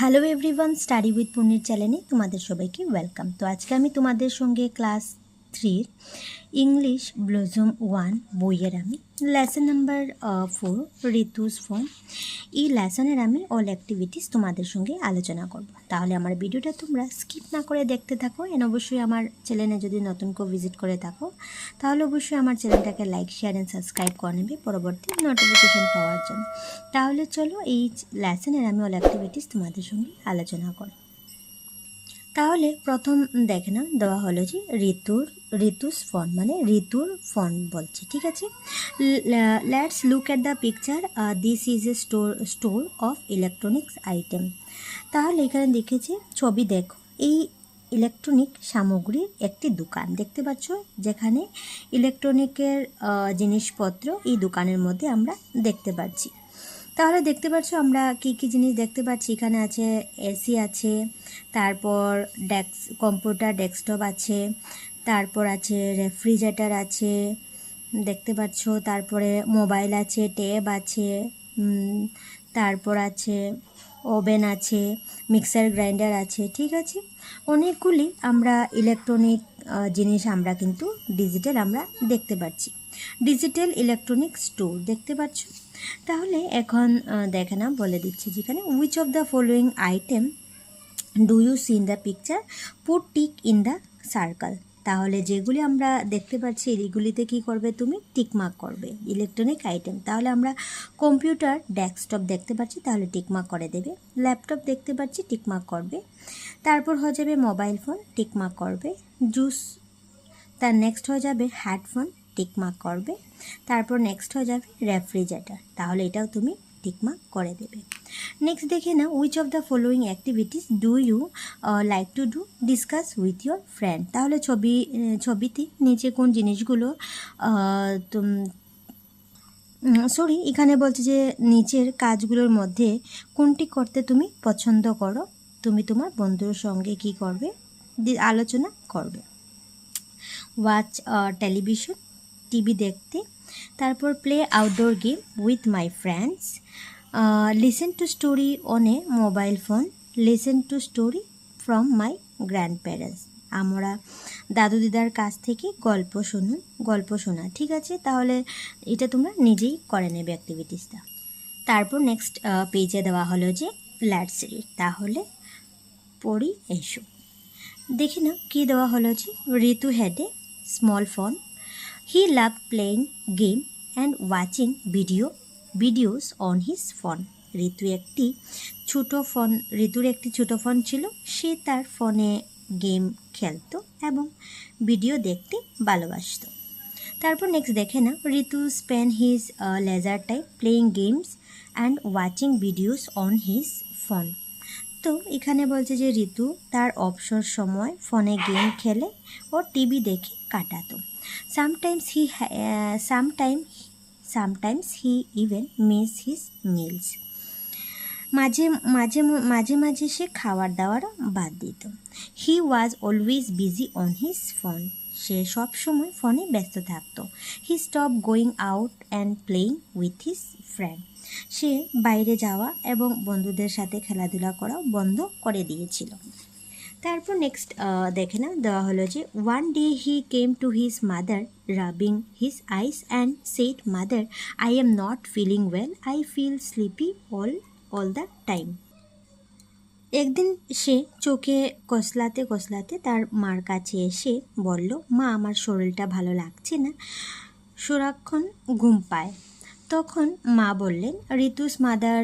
Hello everyone, study with পূর্ণির চ্যানেলে তোমাদের সবাইকে ওয়েলকাম। তো আজকে আমি তোমাদের সঙ্গে ক্লাস 3 ইংলিশ ব্লজম 1 বইয়ের আমি লেসন নাম্বার 4 ঋতুস ফোন এই লেসনের আমি অল অ্যাক্টিভিটিস তোমাদের সঙ্গে আলোচনা করব। তাহলে আমার ভিডিওটা তোমরা স্কিপ না করে দেখতে থাকো। এন্ড অবশ্যই আমার চ্যানেলে যদি নতুন কেউ ভিজিট করে থাকো তাহলে অবশ্যই আমার চ্যানেলটাকে লাইক শেয়ার অ্যান্ড সাবস্ক্রাইব করে নেবে পরবর্তী নোটিফিকেশন পাওয়ার জন্য। তাহলে চলো এই লেসনের আমি অল অ্যাক্টিভিটিস তোমাদের সঙ্গে আলোচনা করি। তাহলে প্রথম দেখে না দেওয়া হলো যে ঋতুস ফোন মানে ঋতুর ফোন বলছে, ঠিক আছে। Let's look at the picture. This is a store of electronics item. তাহলে এখানে দেখেছে ছবি দেখো, এই ইলেকট্রনিক সামগ্রীর একটি দোকান দেখতে পাচ্ছ, যেখানে ইলেকট্রনিকের জিনিসপত্র এই দোকানের মধ্যে আমরা দেখতে পাচ্ছি। তাহলে দেখতে পাচ্ছ আমরা কি কি জিনিস দেখতে পাচ্ছি। এখানে আছে এসি আছে, তারপর কম্পিউটার ডেস্কটপ আছে, তারপর আছে রেফ্রিজারেটর আছে দেখতে পাচ্ছ, তারপরে মোবাইল আছে, ট্যাব আছে, তারপর আছে ওভেন আছে, মিক্সার গ্রাইন্ডার আছে, ঠিক আছে। অনেকগুলি আমরা ইলেকট্রনিক জিনিস আমরা কিন্তু আমরা দেখতে পাচ্ছি। ডিজিটাল ইলেকট্রনিক স্টোর দেখতে পাচ্ছ। তাহলে এখন দেখে না বলে দিচ্ছি যেখানে which of the following item do you see in the picture, put tick in the circle. তাহলে যেগুলি আমরা দেখতে পাচ্ছি এগুলিতে কি করবে, তুমি টিকমার্ক করবে ইলেকট্রনিক আইটেম। তাহলে আমরা কম্পিউটার ডেস্কটপ দেখতে পাচ্ছি, তাহলে টিকমার্ক করে দেবে। ল্যাপটপ দেখতে পাচ্ছি, টিকমার্ক করবে। তারপর হয়ে যাবে মোবাইল ফোন, টিকমার্ক করবে। জুস, তার নেক্সট হয়ে যাবে হেডফোন, টিকমার্ক করবে। তারপর নেক্সট হয়ে যাবে রেফ্রিজারেটর, তাহলে এটাও তুমি টিকমার্ক করে দেবে। নেক্সট দেখে না which of the following activities do you like to do, discuss with your friend. তাহলে ছবিতে নিচে কোন জিনিসগুলো এখানে বলছে যে নিচের কাজগুলোর মধ্যে কোনটি করতে তুমি পছন্দ করো, তুমি তোমার বন্ধুর সঙ্গে কি করবে, আলোচনা করবে। ওয়াচ টেলিভিশন, টিভি দেখতে। তারপর play outdoor game with my friends, listen to story on a mobile phone, listen to story from my grand parents. আমরা দাদু দিদার কাছ থেকে গল্প শোনা, ঠিক আছে। তাহলে এটা তোমরা নিজেই করে নেবে অ্যাক্টিভিটিসটা। তারপর নেক্সট পেজে দেওয়া হলো যে লেটস রিড, তাহলে পড়ি এসো। দেখি না কি দেওয়া হলো যে Ritu had a small phone, he love playing game and watching videos on his phone. ঋতুর একটি ছোট ফোন ছিল, সে তার ফোনে গেম খেলতো এবং ভিডিও দেখতে ভালোবাসত। তারপর নেক্সট দেখে না Ritu spend his leisure time playing games and watching videos on his phone. তো এখানে বলছে যে ঋতু তার অবসর সময় ফোনে গেম খেলে ও টিভি দেখে কাটাতো। Sometimes he even miss his meals. মাঝে সে খাবার দাবার বাদ দিত। He was always busy on his phone, সে সব সময় ফোনে ব্যস্ত থাকতো। He stop going out and playing with his friend, সে বাইরে যাওয়া এবং বন্ধুদের সাথে খেলাধুলা করা বন্ধ করে দিয়েছিল। তারপর নেক্সট দেখে না দেওয়া হলো যে one day he came to his mother rubbing his eyes and said, mother, I am not feeling well, I feel sleepy all the time. একদিন সে চোখে কসলাতে তার মার কাছে এসে বলল, মা, আমার শরীরটা ভালো লাগছে না, সারাক্ষণ ঘুম পায়। তখন মা বললেন, Ritu's mother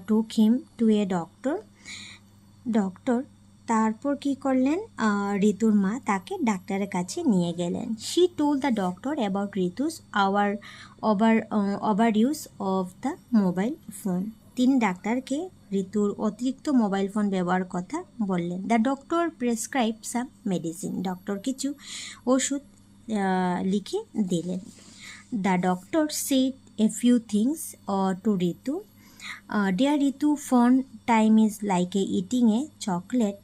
took him to a doctor. তারপর কি করলেন, ঋতুর মা তাকে ডাক্তারের কাছে নিয়ে গেলেন। She told the doctor about Ritu's over use of the mobile phone. তিনি ডাক্তারকে ঋতুর অতিরিক্ত মোবাইল ফোন ব্যবহার কথা বললেন। The doctor prescribe some medicine, doctor কিছু ওষুধ লিখে দিলেন। The doctor said a few things to Ritu. Dear Ritu, phone time is like eating a chocolate,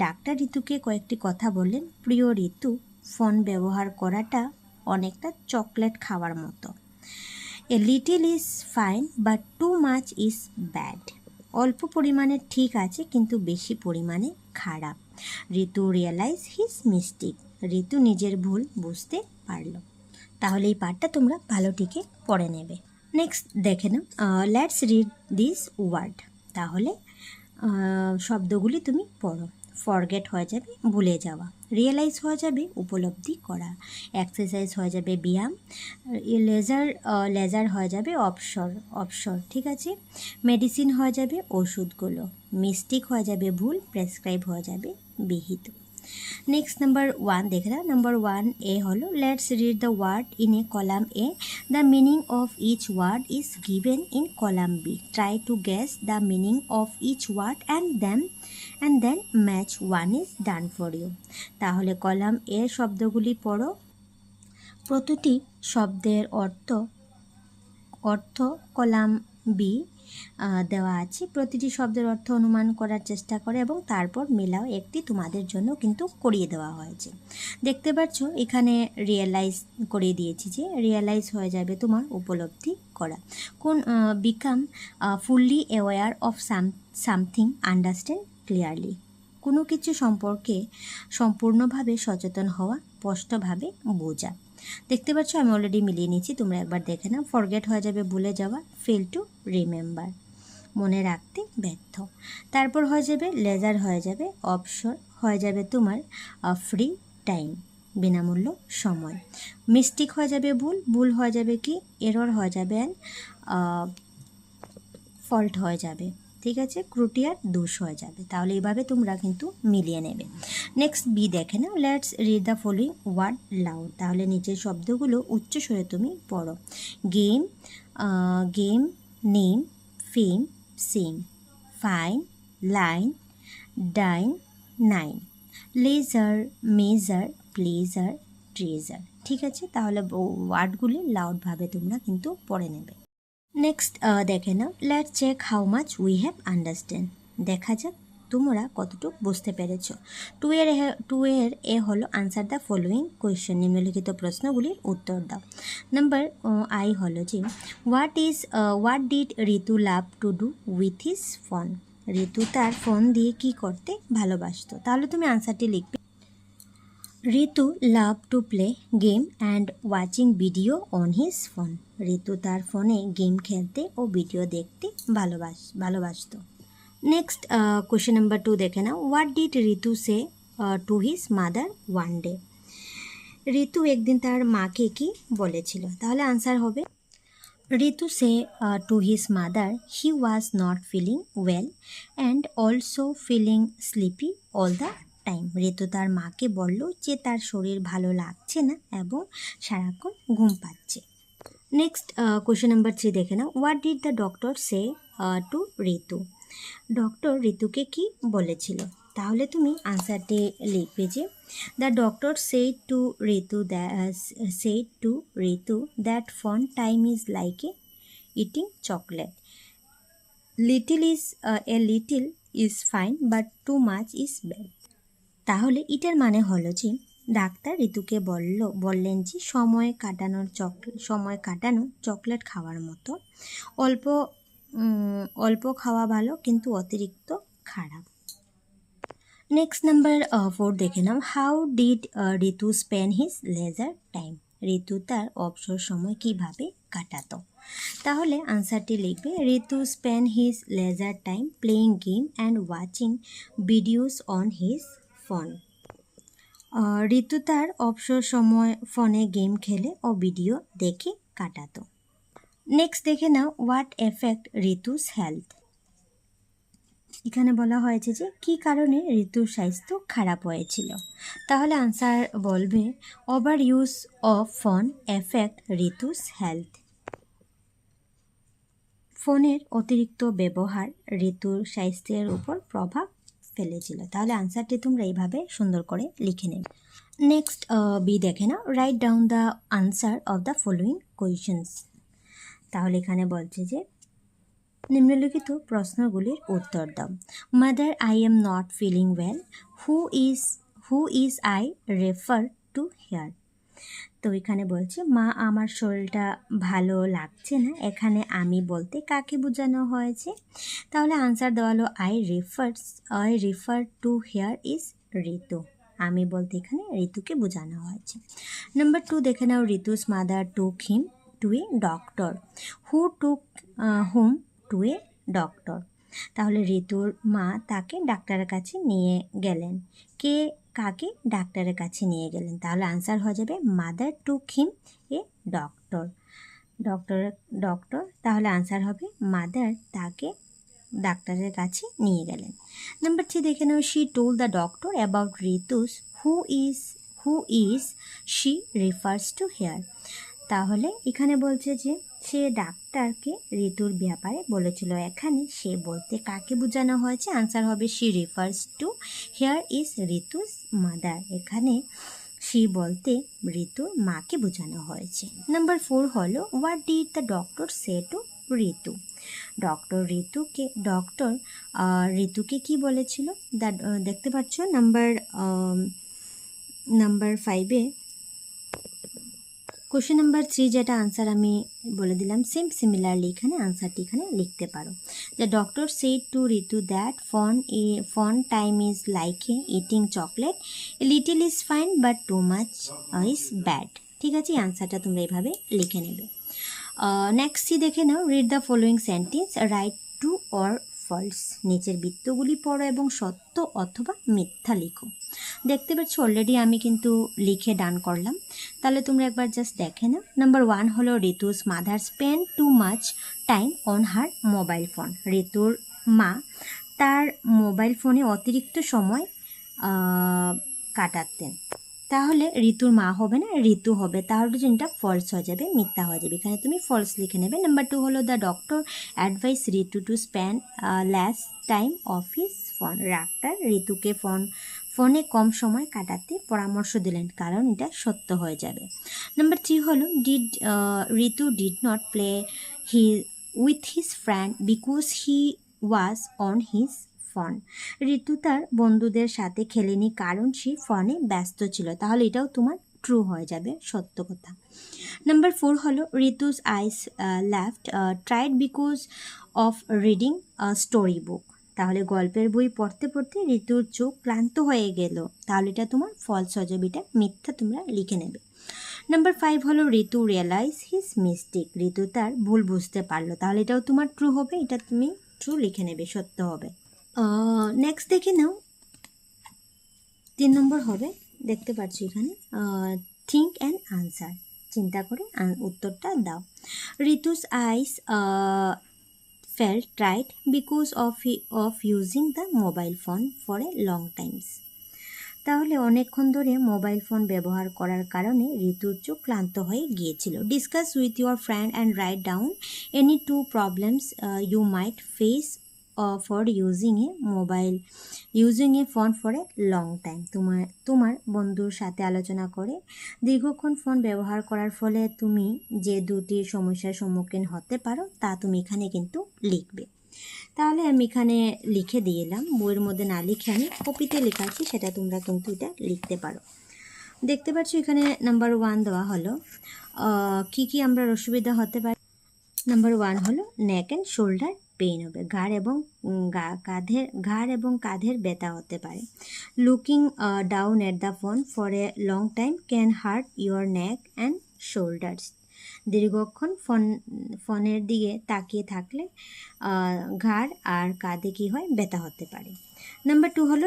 doctor ঋতুকে কয়েকটি কথা বললেন। প্রিয় ঋতু, ফোন ব্যবহার করাটা অনেকটা চকলেট খাওয়ার মতো। A little is fine but too much is bad. অল্প পরিমাণে ঠিক আছে কিন্তু বেশি পরিমাণে খারাপ। ঋতু রিয়েলাইজ হিজ মিস্টেক। ঋতু নিজের ভুল বুঝতে পারল। তাহলে এই পার্টটা তোমরা ভালো টিকে পড়ে নেবে। নেক্সট দেখে নাও, লেটস রিড দিস ওয়ার্ড। তাহলে শব্দগুলি তুমি পড়ো। ফরগেট হয়ে যাবে ভুলে যাওয়া, রিয়েলাইজ হয়ে যাবে উপলব্ধি করা, এক্সারসাইজ হয়ে যাবে ব্যায়াম, লেজার হয়ে যাবে অবসর, ঠিক আছে। মেডিসিন হয়ে যাবে ওষুধগুলো, মিস্টেক হয়ে যাবে ভুল, প্রেসক্রাইব হয়ে যাবে বিহিত। নেক্সট নাম্বার 1 দেখে না, নাম্বার 1A হলো let's read the word in a column A, the meaning of each word is given in column B, try to guess the meaning of each word and then match one is done for you. তাহলে column A শব্দগুলি পড়ো, প্রতিটি শব্দের অর্থ column B দেওয়া আছে, প্রতিটি শব্দের অর্থ অনুমান করার চেষ্টা করে এবং তারপর মেলাও একটি তোমাদের জন্য কিন্তু করিয়ে দেওয়া হয়েছে। দেখতে পাচ্ছ এখানে রিয়েলাইজ করিয়ে দিয়েছি, যে রিয়েলাইজ হয়ে যাবে তোমার উপলব্ধি করা। কোন become fully aware of something, understand clearly. কোনো কিছু সম্পর্কে সম্পূর্ণভাবে সচেতন হওয়া, স্পষ্টভাবে বোঝা। দেখতে পাচ্ছ আমি অলরেডি মিলিয়ে নিচ্ছি, তোমরা একবার দেখে নাও। ফরগেট হয়ে যাবে ভুলে যাওয়া, ফেল টু রিমেম্বার মনে রাখতে ব্যর্থ। তারপর হয়ে যাবে লেজার, হয়ে যাবে অবসর, হয়ে যাবে তোমার ফ্রি টাইম বিনামূল্য সময়। মিস্টেক হয়ে যাবে ভুল হয়ে যাবে কি এরর, হয়ে যাবে ফল্ট হয়ে যাবে, ঠিক আছে। ক্রুটি আর দোষ হয়ে যাবে। তাহলে এইভাবে তোমরা কিন্তু মিলিয়ে নেবে। নেক্সট বি দেখে নাও, let's read the following word loud. তাহলে নিচের শব্দগুলো উচ্চ স্বরে তুমি পড়ো। Game, name, fame, sim, fine, line, dine, nine, leisure, measure, pleasure, treasure, ঠিক আছে। তাহলে ওয়ার্ডগুলি লাউডভাবে তোমরা কিন্তু পড়ে নেবে। নেক্সট দেখে নাও, let's check how much we have understand. দেখা যাক তোমরা কতটুকু বুঝতে পেরেছো। 2 এর এ হলো আনসার দ্য ফলোয়িং কোয়েশ্চেন, নিম্নলিখিত প্রশ্নগুলির উত্তর দাও। নাম্বার আই হলো যে what did Ritu love to do with his phone. Ritu তার ফোন দিয়ে কি করতে ভালোবাসতো। তাহলে তুমি আনসারটি লিখবে। Ritu love to play game and watching video on his phone. Ritu তার ফোনে গেম খেলতে ও ভিডিও দেখতে ভালোবাসত। নেক্সট কোয়েশ্চেন নাম্বার 2 দেখে নাও, what did Ritu say to his mother one day. Ritu একদিন তার মাকে কি বলেছিল। তাহলে আনসার হবে Ritu say to his mother he was not feeling well and also feeling sleepy all the time. Ritu তার মাকে বলল যে তার শরীর ভালো লাগছে না এবং সারাক্ষণ ঘুম পাচ্ছে। নেক্সট কোয়েশ্চেন নাম্বার 3 দেখে নাও, what did the doctor say to Ritu. Doctor ঋতুকে কি বলেছিল। তাহলে তুমি আনসারটি লিখবে যে the doctor said to Ritu that phone time is like eating chocolate, little is fine but too much is bad. তাহলে এটার মানে হলো যে ডাক্তার ঋতুকে বললেন যে সময় কাটানো চকলেট খাওয়ার মতো, অল্প খাওয়া ভালো কিন্তু অতিরিক্ত খারাপ। নেক্সট নাম্বার 4 দেখে নাও, how did Ritu spend his leisure time. Ritu তার অবসর সময় কিভাবে কাটাতো। তাহলে আনসারটি লিখবে Ritu spend his leisure time playing game and watching videos on his phone. Ritu তার অবসর সময় ফোনে গেম খেলে ও ভিডিও দেখে কাটাতো। নেক্সট দেখে নাও, হোয়াট এফেক্ট ঋতুস হেলথ। এখানে বলা হয়েছে যে কী কারণে ঋতুর স্বাস্থ্য খারাপ হয়েছিল। তাহলে আনসার বলবে over use of phone effect ঋতুস health. ফোনের অতিরিক্ত ব্যবহার ঋতুর স্বাস্থ্যের উপর প্রভাব ফেলেছিল। তাহলে আনসারটি তোমরা এইভাবে সুন্দর করে লিখে নেবে। নেক্সট বি দেখে নাও, write down the answer of the following questions. তাহলে এখানে বলছে যে নিম্নলিখিত প্রশ্নগুলির উত্তর দাও। Mother, I am not feeling well, who is I refer to here. তো এখানে বলছে মা আমার শরীরটা ভালো লাগছে না, এখানে আমি বলতে কাকে বোঝানো হয়েছে? তাহলে আনসার দেওয়া হলো I refer to here is ঋতু। আমি বলতে এখানে ঋতুকে বোঝানো হয়েছে। নাম্বার 2 দেখে নাও, Ritu's mother took him to a doctor. Who took whom to a doctor. তাহলে ঋতুর মা তাকে ডাক্তারের কাছে নিয়ে গেলেন। কে কাকে ডাক্তারের কাছে নিয়ে গেলেন? তাহলে আনসার হয়ে যাবে mother took him a doctor. Doctor তাহলে আনসার হবে মাদার তাকে ডাক্তারের কাছে নিয়ে গেলেন। নাম্বার 3 দেখে নাও, she told the doctor about Ritu's who is she refers to here. তাহলে এখানে বলছে যে সে ডাক্তারকে ঋতুর ব্যাপারে বলেছিল, এখানে সে বলতে কাকে বোঝানো হয়েছে? আনসার হবে she refers to here is Ritu's mother. এখানে শি বলতে ঋতুর মাকে বোঝানো হয়েছে। নাম্বার 4 হলো, what did the doctor say to Ritu. Doctor ঋতুকে কি বলেছিল? দেখতে পাচ্ছ নাম্বার 5-এ কোশ্চেন নাম্বার 3 যেটা আনসার আমি বলে দিলাম, সিমিলারলি এখানে আনসারটি এখানে লিখতে পারো। The doctor said to Ritu that phone time is like eating chocolate, little is fine but too much is bad. ঠিক আছে, আনসারটা তোমরা এইভাবে লিখে নেবে। নেক্সট দেখে নাও, read the following sentence, write true or false. নিচের বৃত্তগুলি পড়ো এবং সত্য অথবা মিথ্যা লিখো। দেখতে পাচ্ছ অলরেডি আমি কিন্তু লিখে ডান করলাম, তাহলে তোমরা একবার জাস্ট দেখে নাও। নাম্বার 1 হলো, Ritu's mother spend too much time on her mobile phone. ঋতুর মা তার মোবাইল ফোনে অতিরিক্ত সময় কাটাতেন। তাহলে ঋতুর মা হবে না, ঋতু হবে। তাহলে যেটা ফলস হয়ে যাবে, মিথ্যা হয়ে যাবে। এখানে তুমি ফলস লিখে নেবে। নাম্বার 2 হলো, the doctor advise Ritu to spend less time of his phone. Doctor ঋতুকে ফোনে কম সময় কাটাতে পরামর্শ দিলেন, কারণ এটা সত্য হয়ে যাবে। নাম্বার 3 হলো, Ritu did not play with his friend because he was on his phone. Ritu তার বন্ধুদের সাথে খেলেনি কারণ সে ফোনে ব্যস্ত ছিল। তাহলে এটাও তোমার ট্রু হয়ে যাবে, সত্য কথা। নাম্বার 4 হলো, Ritu's eyes left tried because of reading story book. তাহলে গল্পের বই পড়তে পড়তে ঋতুর চোখ ক্লান্ত হয়ে গেল। তাহলে এটা তোমার ফলস হয়ে যাবে, এটা মিথ্যা তোমরা লিখে নেবে। নাম্বার 5 হলো, ঋতু রিয়েলাইজ হিজ মিস্টেক। ঋতু তার ভুল বুঝতে পারলো। তাহলে এটাও তোমার ট্রু হবে, এটা তুমি ট্রু লিখে নেবে, সত্য হবে। নেক্সট দেখে নাও, 3 নম্বর হবে, দেখতে পাচ্ছি এখানে, থিঙ্ক অ্যান্ড আনসার। চিন্তা করে উত্তরটা দাও। ঋতুস আইস felt tired because of using the mobile phone for a long times. তাহলে অনেকক্ষণ ধরে মোবাইল ফোন ব্যবহার করার কারণে ঋতুর চোখ ক্লান্ত হয়ে গিয়েছিল। Discuss with your friend and write down any 2 problems you might face for using a phone for a long time. তোমার বন্ধুর সাথে আলোচনা করে দীর্ঘক্ষণ ফোন ব্যবহার করার ফলে তুমি যে 2টি সমস্যার সম্মুখীন হতে পারো তা তুমি এখানে কিন্তু লিখবে। তাহলে আমি এখানে লিখে দিলাম, বইয়ের মধ্যে না লিখে আমি কপিতে লেখাচ্ছি, সেটা তোমরা কিন্তু এটা লিখতে পারো। দেখতে পাচ্ছ এখানে নাম্বার 1 দেওয়া হলো, কি আমরা অসুবিধা হতে পারে। নাম্বার 1 হলো, নেক অ্যান্ড শোল্ডার পেইন হবে, ঘাড় এবং কাঁধের ব্যথা হতে পারে। Looking down at the phone for a long time can heart your neck and shoulders. দীর্ঘক্ষণ ফোনের দিকে তাকিয়ে থাকলে ঘাড় আর কাঁধে কী হয়, ব্যথা হতে পারে। নাম্বার 2 হলো,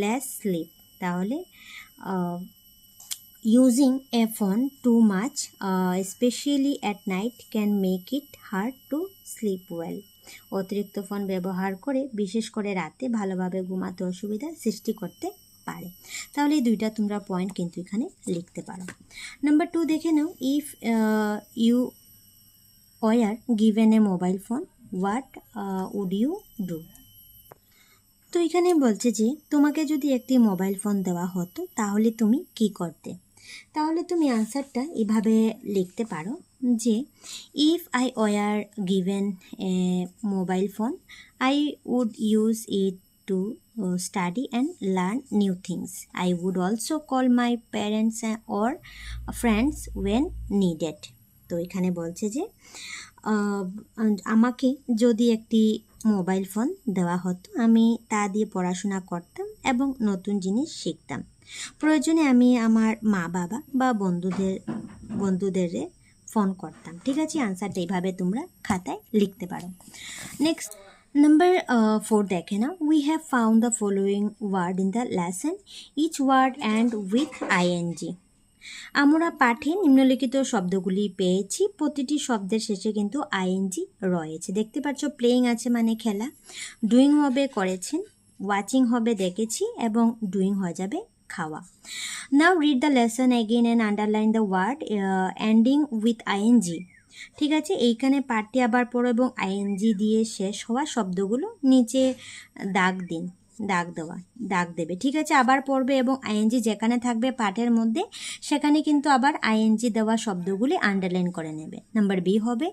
লেস স্লিপ। তাহলে using a phone too much, especially at night, can make it hard to sleep well. অতিরিক্ত ফোন ব্যবহার করে বিশেষ করে রাতে ভালোভাবে ঘুমাতে অসুবিধা সৃষ্টি করতে পারে। তাহলে এই 2টা তোমরা পয়েন্ট কিন্তু এখানে লিখতে পারো। নাম্বার 2 দেখে নাও, if you were given a mobile phone what would you do. তো এখানে বলছে যে তোমাকে যদি একটি মোবাইল ফোন দেওয়া হতো তাহলে তুমি কি করতে। তাহলে তুমি আনসারটা এভাবে লিখতে পারো যে, if I were given a mobile phone I would use it to study and learn new things. I would also call my parents or friends when needed. তো এখানে বলছে যে আমাকে যদি একটি মোবাইল ফোন দেওয়া হতো আমি তা দিয়ে পড়াশোনা করতাম এবং নতুন জিনিস শিখতাম। প্রয়োজনে আমি আমার মা বাবা বা বন্ধুদের ফোন করতাম। ঠিক আছে, আনসারটা এইভাবে তোমরা খাতায় লিখতে পারো। নেক্সট নাম্বার 4 দেখে না, we have found the following word in the lesson, each word and with ING. আমরা পাঠে নিম্নলিখিত শব্দগুলি পেয়েছি, প্রতিটি শব্দের শেষে কিন্তু আইএনজি রয়েছে। দেখতে পাচ্ছ, প্লেয়িং আছে মানে খেলা, ডুইং হবে করেছেন, ওয়াচিং হবে দেখেছি এবং ডুইং হয়ে যাবে খাওয়া। Now read the lesson again and underline the word ending with ING. ঠিক আছে, এইখানে পাঠটি আবার পড়ো এবং আইএনজি দিয়ে শেষ হওয়া শব্দগুলো নিচে দাগ দেবে। ঠিক আছে, আবার পড়বে এবং আইএনজি যেখানে থাকবে পাঠের মধ্যে সেখানে কিন্তু আবার আইএনজি দেওয়া শব্দগুলি আন্ডারলাইন করে নেবে। নাম্বার বি হবে,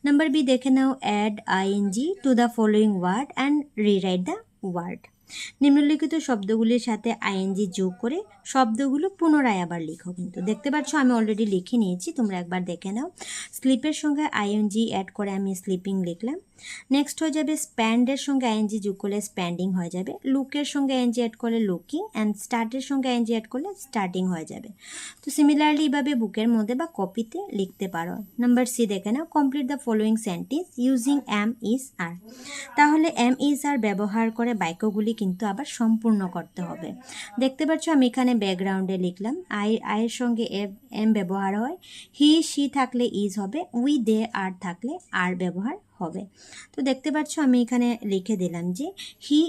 নাম্বার বি দেখে নাও, add I N G to the following word and rewrite the word. নিম্নলিখিত শব্দগুলির সাথে আইএনজি যোগ করে শব্দগুলো পুনরায় আবার লিখো। কিন্তু দেখতে পাচ্ছ আমি অলরেডি লিখে নিয়েছি, তোমরা একবার দেখে নাও। স্লিপের সঙ্গে আইএনজি অ্যাড করে আমি স্লিপিং লিখলাম। নেক্সট হয়ে যাবে স্প্যান্ডের সঙ্গে আইএনজি যোগ করলে স্প্যান্ডিং হয়ে যাবে, লুকের সঙ্গে আইএনজি অ্যাড করলে লুকিং, অ্যান্ড স্টার্টের সঙ্গে আইএনজি অ্যাড করলে স্টার্টিং হয়ে যাবে। তো সিমিলারলি এইভাবে বুকের মধ্যে বা কপিতে লিখতে পারো। নাম্বার সি দেখে নাও, complete the following sentence using am is are. তাহলে এম ইজ আর ব্যবহার করে বাক্যগুলি কিন্তু আবার সম্পূর্ণ করতে হবে। দেখতে পাচ্ছ আমি এখানে ব্যাকগ্রাউন্ডে লিখলাম, আয়ের সঙ্গে এম ব্যবহার হয়, হি সি থাকলে ইজ হবে, উই দে আর থাকলে আর ব্যবহার হবে। তো দেখতে পাচ্ছ আমি এখানে লিখে দিলাম যে he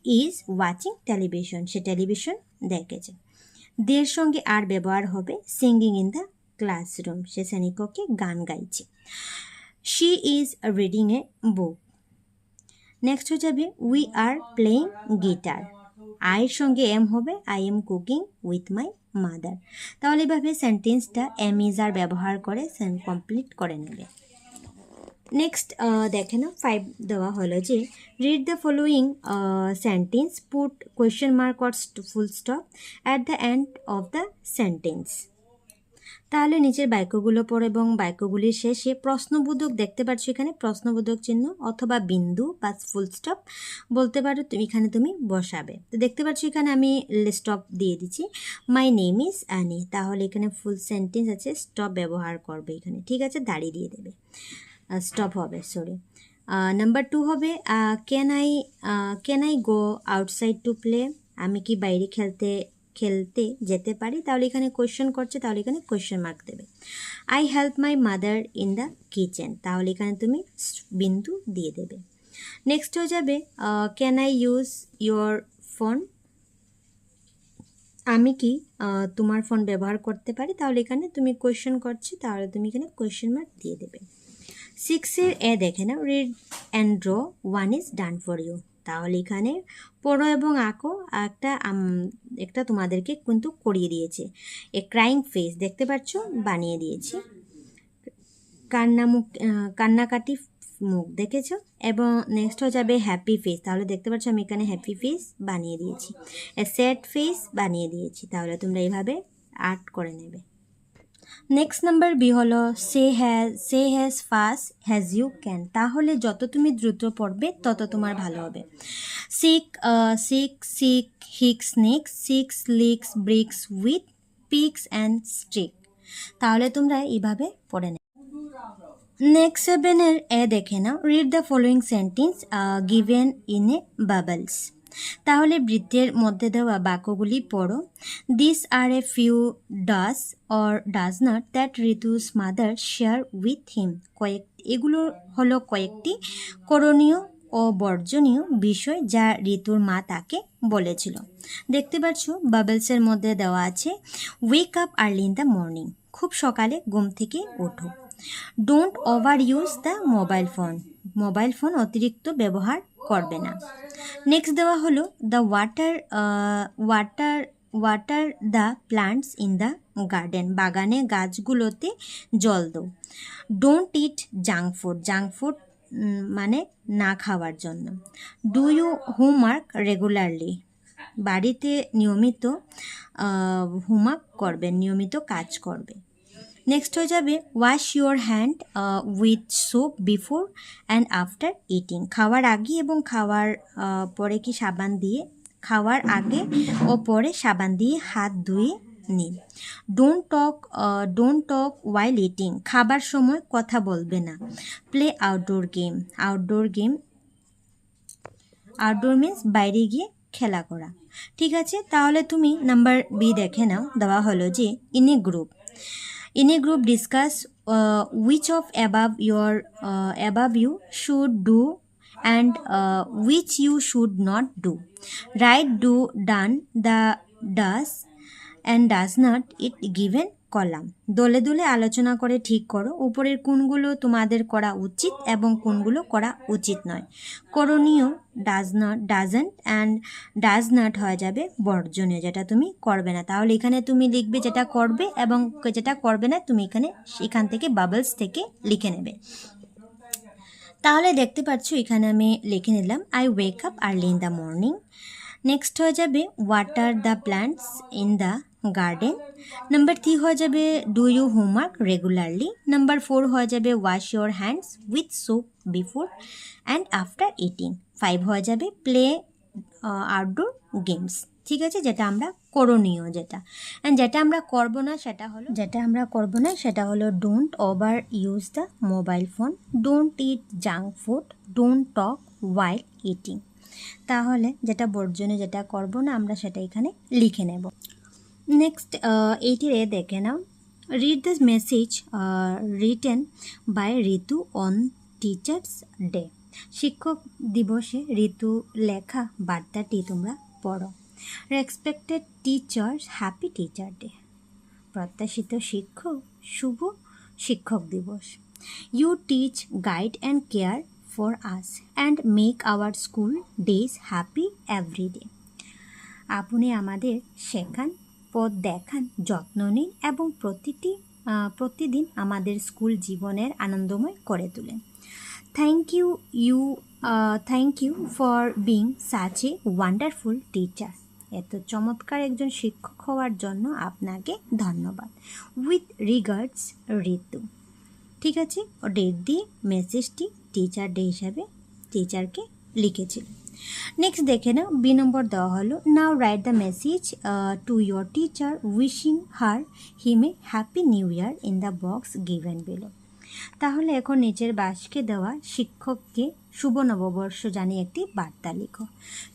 is watching television, say television দেখেছে। দের সঙ্গে আর ব্যবহার হবে, সিঙ্গিং ইন দ্য ক্লাসরুম, সে শ্রেণীকক্ষে গান গাইছে। She is reading a book. Next হয়ে যাবে উই আর প্লেয়িং গিটার, আয়ের সঙ্গে এম হবে, I M cooking with my mother. তাহলে এভাবে সেন্টেন্সটা এম ইজ আর ব্যবহার করে কমপ্লিট করে নেবে। নেক্সট দেখে না 5 দেওয়া হলো যে read the following sentence, put question mark or full stop at the end of the sentence. তাহলে নিচের বাক্যগুলো পড়ো এবং বাক্যগুলির শেষে প্রশ্নবোধক দেখতে পাচ্ছ এখানে প্রশ্নবোধক চিহ্ন অথবা বিন্দু বা ফুল স্টপ বলতে পারো, এখানে তুমি বসাবে। তো দেখতে পাচ্ছ এখানে আমি স্টপ দিয়ে দিচ্ছি, মাই নেম ইজ আনি। তাহলে এখানে ফুল সেন্টেন্স আছে, স্টপ ব্যবহার করবে এখানে। ঠিক আছে, দাঁড়িয়ে দিয়ে দেবে, স্টপ হবে, সরি। নাম্বার 2 হবে can I go outside to play, আমি কি বাইরে খেলতে যেতে পারি। তাহলে এখানে কোয়েশ্চেন করছে, তাহলে এখানে কোয়েশ্চেন মার্ক দেবে। I help my mother in the kitchen, তাহলে এখানে তুমি বিন্দু দিয়ে দেবে। নেক্সট হয়ে যাবে can I use your phone, আমি কি তোমার ফোন ব্যবহার করতে পারি। তাহলে এখানে তুমি কোয়েশ্চেন করছে, তাহলে তুমি এখানে কোয়েশ্চেন মার্ক দিয়ে দেবে। 6 এ দেখে নাও, read and draw, one is done for you. তাহলে এখানে পড়ো এবং আঁকো, একটা তোমাদেরকে কিন্তু করিয়ে দিয়েছে। এ ক্রাইং ফেস দেখতে পাচ্ছ বানিয়ে দিয়েছি, কান্নাকাটি মুখ দেখেছো। এবং নেক্সট হয়ে যাবে হ্যাপি ফেস, তাহলে দেখতে পাচ্ছ আমি এখানে হ্যাপি ফেস বানিয়ে দিয়েছি। এ স্যাড ফেস বানিয়ে দিয়েছি। তাহলে তোমরা এইভাবে আর্ট করে নেবে। নেক্সট নাম্বার বি হলো say as fast as you can. তাহলে যত তুমি দ্রুত পড়বে তত তোমার ভালো হবে। Sick hicks snakes, six licks bricks with picks and streak. তাহলে তোমরা এইভাবে পড়ে নেবে। নেক্সট 7 এ দেখে নাও, read the following sentence given in a bubbles. তাহলে বৃত্তের মধ্যে দেওয়া বাক্যগুলি পড়ো। This are a few does or does not that Ritu's mother share with him. এগুলো হলো কয়েকটি করণীয় ও বর্জনীয় বিষয় যা ঋতুর মা তাকে বলেছিল। দেখতে পাচ্ছ বাবলসের মধ্যে দেওয়া আছে ওয়েক up early in the morning, খুব সকালে ঘুম থেকে ওঠো। Don't over use the mobile phone অতিরিক্ত ব্যবহার করবে না। নেক্সট দেওয়া হলো the water the plants in the garden, বাগানে গাছগুলোতে জল দাও। ডোন্ট ইট জাঙ্ক ফুড মানে না খাওয়ার জন্য। ডু ইউ হোমওয়ার্ক রেগুলারলি, বাড়িতে নিয়মিত হোমওয়ার্ক করবে, নিয়মিত কাজ করবে। নেক্সট হয়ে যাবে wash your hand with soap before and after eating, খাওয়ার আগে এবং খাওয়ার পরে কি সাবান দিয়ে, খাওয়ার আগে ও পরে সাবান দিয়ে হাত ধুয়ে নিন। ডোন্ট টক ওয়াইল ইটিং, খাবার সময় কথা বলবে না। Play outdoor game, outdoor means বাইরে গিয়ে খেলা করা। ঠিক আছে, তাহলে তুমি নাম্বার বি দেখে নাও। দেওয়া হলো যে in a group discuss which of above you should do and which you should not do. Write do, done, the does and does not it given column. দলে দলে আলোচনা করে ঠিক করো উপরের কোনগুলো তোমাদের করা উচিত এবং কোনগুলো করা উচিত নয়। করণীয় ডাজন্ট অ্যান্ড ডাজ নট হয়ে যাবে বর্জনীয়, যেটা তুমি করবে না। তাহলে এখানে তুমি লিখবে যেটা করবে এবং যেটা করবে না তুমি এখান থেকে বাবলস থেকে লিখে নেবে। তাহলে দেখতে পাচ্ছ এখানে আমি লিখে নিলাম I wake up early in the morning. Next হয়ে যাবে water the plants in the garden. Number 3 হয়ে যাবে do you homework regularly. Number 4 হয়ে যাবে wash your hands with soap before and after eating. 5 হয়ে যাবে প্লে আউটডোর গেমস। ঠিক আছে, যেটা আমরা করণীয় যেটা। অ্যান্ড যেটা আমরা করবো না সেটা হলো don't over use the mobile phone, don't it junk food, don't talk while eating. তাহলে যেটা বর্জনীয়, যেটা করবো না আমরা সেটা এখানে লিখে নেব। নেক্সট 80 দেখে নাও। Read the message written by Ritu on teachers day. শিক্ষক দিবসে ঋতু লেখা বার্তাটি তোমরা পড়ো। Respected teachers happy teacher day, প্রত্যাশিত শিক্ষক শুভ শিক্ষক দিবস। You teach guide and care for us and make our school days happy everyday. আপনি আমাদের শেখান, পথ দেখান, যত্ন নিন এবং প্রতিদিন আমাদের স্কুল জীবনের আনন্দময় করে তোলেন। Thank you for being such a wonderful teacher. এত চমৎকার একজন শিক্ষক হওয়ার জন্য আপনাকে ধন্যবাদ। With regards Ritu. ঠিক আছে, ও ডেট দিয়ে মেসেজটি টিচার ডে হিসাবে টিচারকে লিখেছিল। নেক্সট দেখে নাও, বি নম্বর দেওয়া হলো now write the message to your teacher wishing her him a happy new year in the box given below. তাহলে এখন নিচের বাক্সে দেওয়া শিক্ষককে শুভ নববর্ষ জানিয়ে একটি বার্তা লিখো।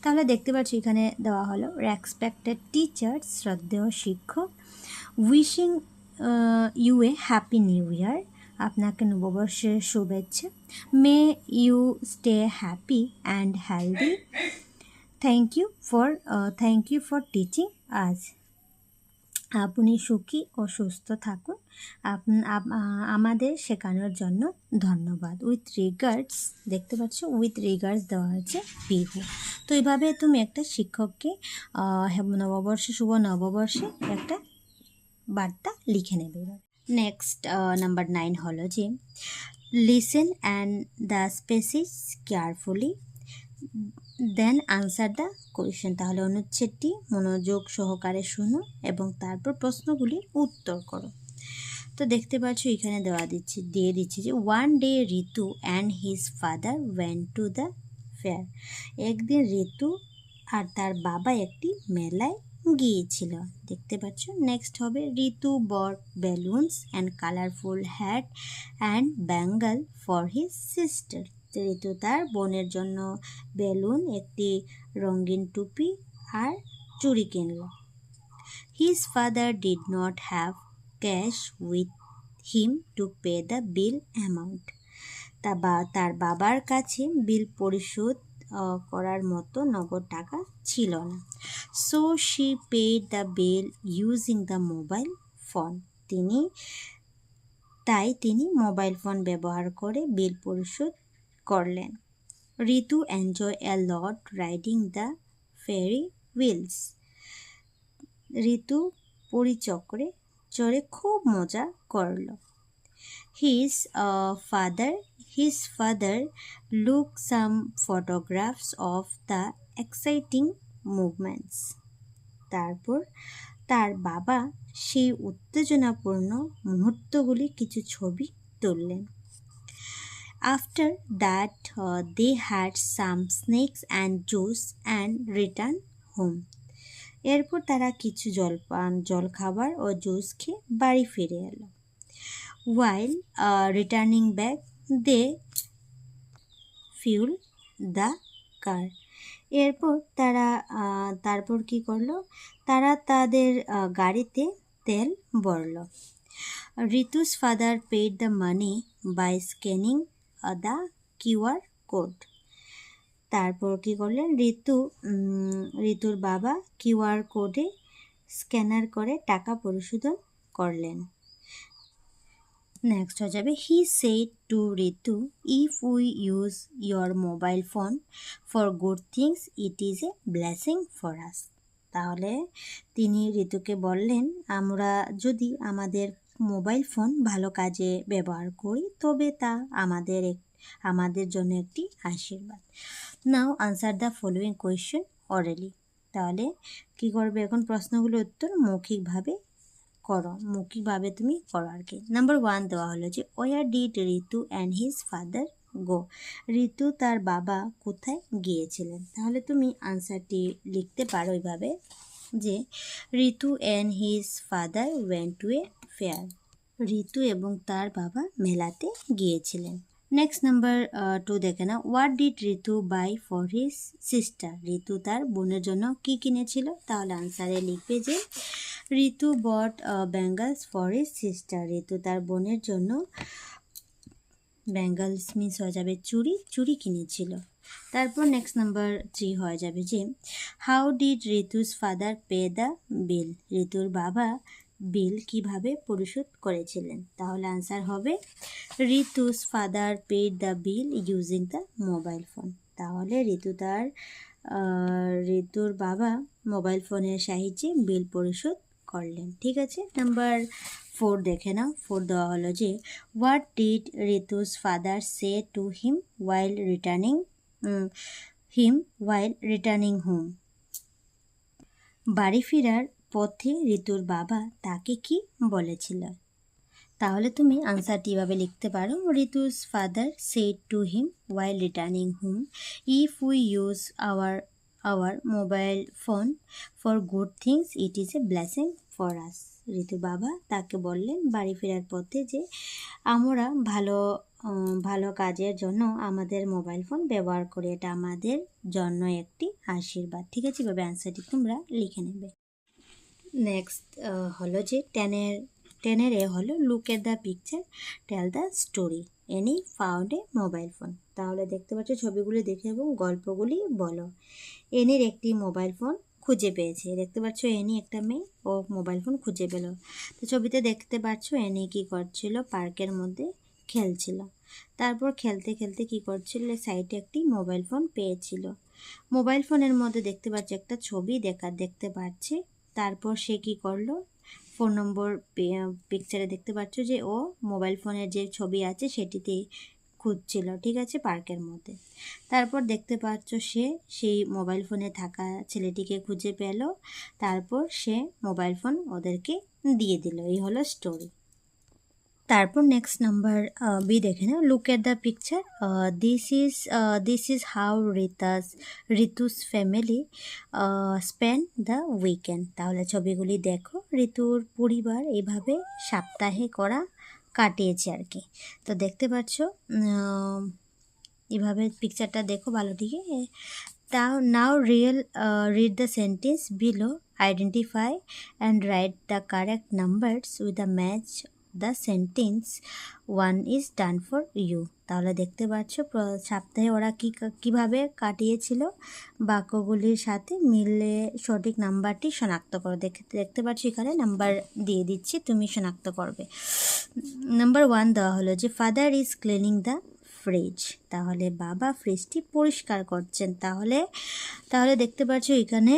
তাহলে দেখতে পাচ্ছি এখানে দেওয়া হলো রেসপেক্টেড টিচার, শ্রদ্ধেয় শিক্ষক, wishing you a happy new year, আপনাকে নববর্ষের শুভেচ্ছা। May you stay happy and healthy. Thank you for teaching আজ। আপনি সুখী ও সুস্থ থাকুন, আমাদের শেখানোর জন্য ধন্যবাদ। উইথ রিগার্ডস, দেখতে পাচ্ছ উইথ রিগার্ডস দেওয়া হয়েছে পিহু। তো এইভাবে তুমি একটা শিক্ষককে নববর্ষে শুভ নববর্ষে একটা বার্তা লিখে নেবে। নেক্সট নাম্বার 9 হলো যে listen and the species carefully then answer the question. তাহলে অনুচ্ছেদটি মনোযোগ সহকারে শুনো এবং তারপর প্রশ্নগুলির উত্তর করো। তো দেখতে পাচ্ছ এখানে দিয়ে দিচ্ছি যে one day Ritu and his father went to the fair. একদিন ঋতু আর তার বাবা একটি মেলায় গিয়েছিল। দেখতে পাচ্ছ। নেক্সট হবে Ritu bought balloons and colourful hat and bangle for his sister. Ritu তার বোনের জন্য বেলুন, একটি রঙিন টুপি আর চুড়ি কিনল। His father did not have cash with him to pay the bill amount. তার বাবার কাছে বিল পরিশোধ করার মতো নগদ টাকা ছিল না। So she paid the bill using the mobile phone. তাই তিনি মোবাইল ফোন ব্যবহার করে বিল পরিশোধ করলেন। Ritu enjoy a lot riding the ferris wheels. Ritu পরিচক্রে চড়ে খুব মজা করল। His father his father took some photographs of the exciting movements. তারপর তার বাবা সেই উত্তেজনাপূর্ণ মুহূর্তগুলি কিছু ছবি তুললেন। After that, they had some snacks and juice and returned home. এরপর তারা কিছু জলখাবার ও জুস খেয়ে বাড়ি ফিরে এলো। While returning back, they fueled the car. তারপর কি করলো, তারা তাদের গাড়িতে তেল ভরল। ঋতু's father paid the money by scanning the QR code. তারপর কি করলেন, ঋতুর বাবা কিউআর কোডে স্ক্যানার করে টাকা পরিশোধ করলেন। নেক্সট হয়ে যাবে, he said to Ritu, if we use your mobile phone for good things it is a blessing for আস। তাহলে তিনি ঋতুকে বললেন, আমরা যদি আমাদের মোবাইল ফোন ভালো কাজে ব্যবহার করি তবে তা আমাদের জন্য একটি আশীর্বাদ। Now answer the following question অরালি। তাহলে কি করবে, এখন প্রশ্নগুলোর উত্তর মৌখিকভাবে তুমি করো আর কি। নাম্বার 1 দেওয়া হলো যে where did Ritu and his father go. Ritu তার বাবা কোথায় গিয়েছিলেন। তাহলে তুমি আনসারটি লিখতে পারো এইভাবে যে Ritu and his father went to a fair. Ritu এবং তার বাবা মেলাতে গিয়েছিলেন। নেক্সট নাম্বার 2 দেখে না, what did Ritu buy for his sister. Ritu তার বোনের জন্য কি কিনেছিল। তাহলে আনসারে লিখবে যে Ritu bought bangles for his sister. Ritu তার বোনের জন্য ব্যাঙ্গলস মিন্স হয়ে যাবে চুড়ি কিনেছিল। তারপর নেক্সট নাম্বার 3 হয়ে যাবে যে how did Ritu's father pay the bill. ঋতুর বাবা বিল কিভাবে পরিশোধ করেছিলেন। তাহলে আনসার হবে Ritu's father paid the bill using the mobile phone. তাহলে ঋতুর বাবা মোবাইল ফোনের সাহায্যে বিল পরিশোধ করলেন। ঠিক আছে। নাম্বার 4 দেখে নাও। 4 দেওয়া হলো যে what did Ritu's father say two him while returning home. বাড়ি ফেরার পথে ঋতুর বাবা তাকে কি বলেছিল। তাহলে তুমি আনসারটি এভাবে লিখতে পারো, Ritu's father said to him while returning home, if we use our mobile phone for good things it is a blessing for us. ঋতুর বাবা তাকে বললেন বাড়ি ফেরার পথে যে আমরা ভালো কাজের জন্য আমাদের মোবাইল ফোন ব্যবহার করি, এটা আমাদের জন্য একটি আশীর্বাদ। ঠিক আছে, এভাবে আনসারটি তোমরা লিখে নেবে। নেক্সট হলো যে 10-এর এ হলো look at the picture tell the story Annie found a mobile phone. তাহলে দেখতে পাচ্ছ ছবিগুলি দেখে এবং গল্পগুলি বলো। এনির একটি মোবাইল ফোন খুঁজে পেয়েছে। দেখতে পাচ্ছ এনি একটা মেয়ে, ও মোবাইল ফোন খুঁজে পেল। তো ছবিতে দেখতে পাচ্ছ এনি কি করছিল, পার্কের মধ্যে খেলছিল। তারপর খেলতে খেলতে কি করছিল, সাইডে একটি মোবাইল ফোন পেয়েছিল। মোবাইল ফোনের মধ্যে দেখতে পাচ্ছ একটা ছবি দেখতে পাচ্ছে। তারপর সে কি করলো, 4 নম্বর পিকচারে দেখতে পাচ্ছ যে ও মোবাইল ফোনের যে ছবি আছে সেটিতেই খুঁজছিল। ঠিক আছে, পার্কের মধ্যে। তারপর দেখতে পাচ্ছ সে সেই মোবাইল ফোনে থাকা ছেলেটিকে খুঁজে পেল। তারপর সে মোবাইল ফোন ওদেরকে দিয়ে দিল। এই হলো স্টোরি। তারপর নেক্সট নাম্বার বি দেখে নাও, look at the picture this is how Ritu's family spend the weekend. তাহলে ছবিগুলি দেখো, ঋতুর পরিবার এভাবে সপ্তাহে কাটিয়েছে আর কি। তো দেখতে পাচ্ছ এভাবে পিকচারটা দেখো ভালো দিকে। নাও read the sentence below, identify and write the correct numbers with a match the sentence one is done for you. তাহলে দেখতে পাচ্ছ সপ্তাহে ওরা কিভাবে কাটিয়েছিল, বাক্যগুলির সাথে মিলে সঠিক নাম্বারটি শনাক্ত করো। দেখতে পাচ্ছ এখানে নাম্বার দিয়ে দিচ্ছি, তুমি শনাক্ত করবে। নাম্বার 1 দেওয়া হলো যে father is cleaning the fridge. তাহলে বাবা ফ্রিজটি পরিষ্কার করছেন। তাহলে দেখতে পাচ্ছ এখানে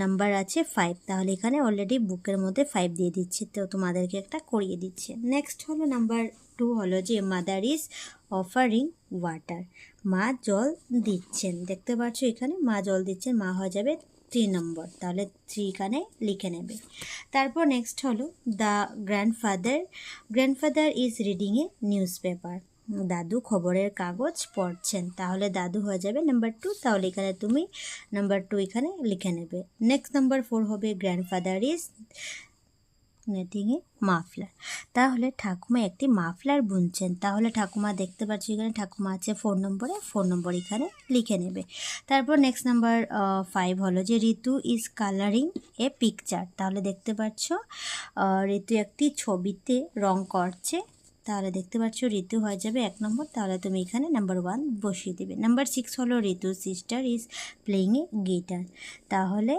নাম্বার আছে 5। তাহলে এখানে অলরেডি বুকের মধ্যে 5 দিয়ে দিচ্ছে, তো তোমাদেরকে একটা করিয়ে দিচ্ছে। নেক্সট হলো নাম্বার 2 হলো যে মাদার ইজ অফারিং ওয়াটার। মা জল দিচ্ছেন। দেখতে পাচ্ছ এখানে মা জল দিচ্ছেন, মা হয়ে যাবে 3 নম্বর। তাহলে 3 এখানে লিখে নেবে। তারপর নেক্সট হলো the grandfather is reading a news paper. দাদু খবরের কাগজ পড়ছেন। তাহলে দাদু হয়ে যাবে নাম্বার 2। তাহলে এখানে তুমি নাম্বার 2 এখানে লিখে নেবে। নেক্সট নাম্বার 4 হবে grandfather is netting A muffler. তাহলে ঠাকুমা একটি মাফলার বুনছেন। তাহলে ঠাকুমা দেখতে পাচ্ছি এখানে ঠাকুমা আছে 4 নম্বরে, 4 নম্বর এখানে লিখে নেবে। তারপর নেক্সট নাম্বার 5 হলো যে ঋতু ইজ কালারিং এ পিকচার। তাহলে দেখতে পাচ্ছ ঋতু একটি ছবিতে রং করছে। তাহলে দেখতে পাচ্ছ ঋতু হয়ে যাবে 1 নম্বর। তাহলে তুমি এখানে নাম্বার 1 বসিয়ে দেবে। নাম্বার 6 হলো Ritu sister is playing a guitar. তাহলে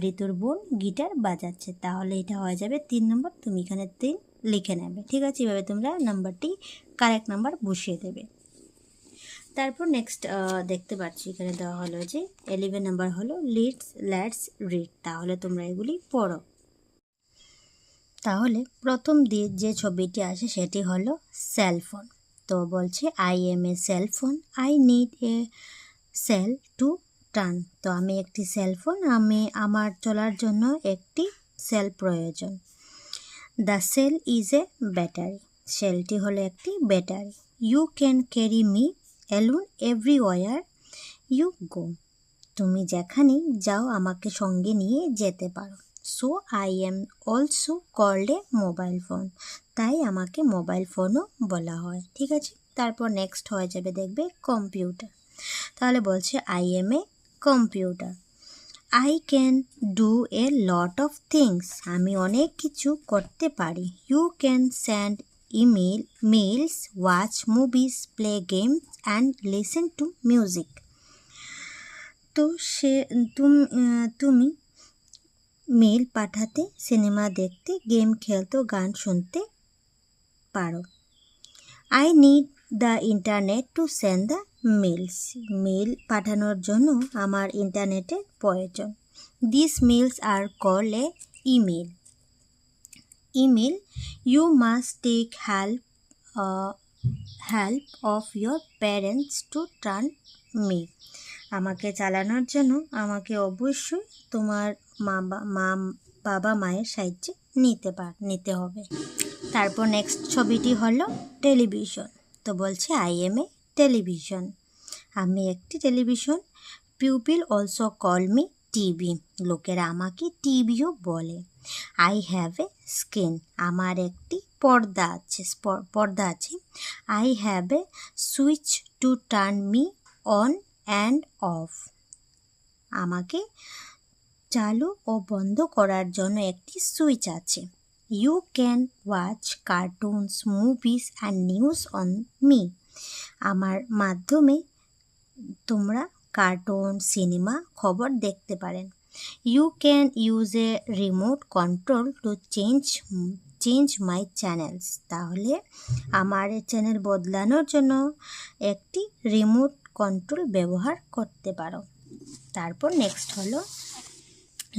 ঋতুর বোন গিটার বাজাচ্ছে। তাহলে এটা হয়ে যাবে 3 নম্বর। তুমি এখানে 3 লিখে নেবে। ঠিক আছে, এভাবে তোমরা নাম্বারটি কারেক্ট নাম্বার বসিয়ে দেবে। তারপর নেক্সট দেখতে পাচ্ছি এখানে দেওয়া হলো যে 11 নাম্বার হলো লেটস রিড। তাহলে তোমরা এগুলি পড়ো। তাহলে প্রথম যে ছবিটি আসে সেটি হলো সেলফোন। তো বলছে I am a cellphone, I need a cell to turn. তো আমি একটি সেলফোন, আমার চলার জন্য একটি সেল প্রয়োজন। The cell is a battery. সেলটি হলো একটি battery. You can carry me alone everywhere you go. তুমি যেখানেই যাও আমাকে সঙ্গে নিয়ে যেতে পারো। So I am also called a mobile phone. তাই আমাকে মোবাইল ফোনও বলা হয়। ঠিক আছে, তারপর নেক্সট হয়ে যাবে দেখবে কম্পিউটার। তাহলে বলছে I am a computer. I can do a lot of things. আমি অনেক কিছু করতে পারি। You can send mails, watch movies, play games and listen to music. তো তুমি মেইল পাঠাতে, সিনেমা দেখতে, গেম খেলতে, গান শুনতে পারো। I need the internet to send the mails. Mail পাঠানোর জন্য আমার ইন্টারনেটের প্রয়োজন। This mails are call a email. You must take help of your parents to turn me. আমাকে চালানোর জন্য আমাকে অবশ্যই তোমার বাবা মায়ের সাহায্য নিতে হবে। তারপর নেক্সট ছবিটি হলো টেলিভিশন। তো বলছে আই এম এ টেলিভিশন। আমি একটি television. Pupil also call me TV. লোকেরা আমাকে টিভিও বলে। I have a screen. আমার একটি পর্দা আছে। I have a switch to turn me on and off. আমাকে চালু ও বন্ধ করার জন্য একটি সুইচ আছে। You can watch cartoons, movies and news on me. আমার মাধ্যমে তোমরা কার্টুন, সিনেমা, খবর দেখতে পারেন। You can use a remote control to change my channels. তাহলে আমার চ্যানেল বদলানোর জন্য একটি রিমোট কন্ট্রোল ব্যবহার করতে পারো। তারপর নেক্সট হলো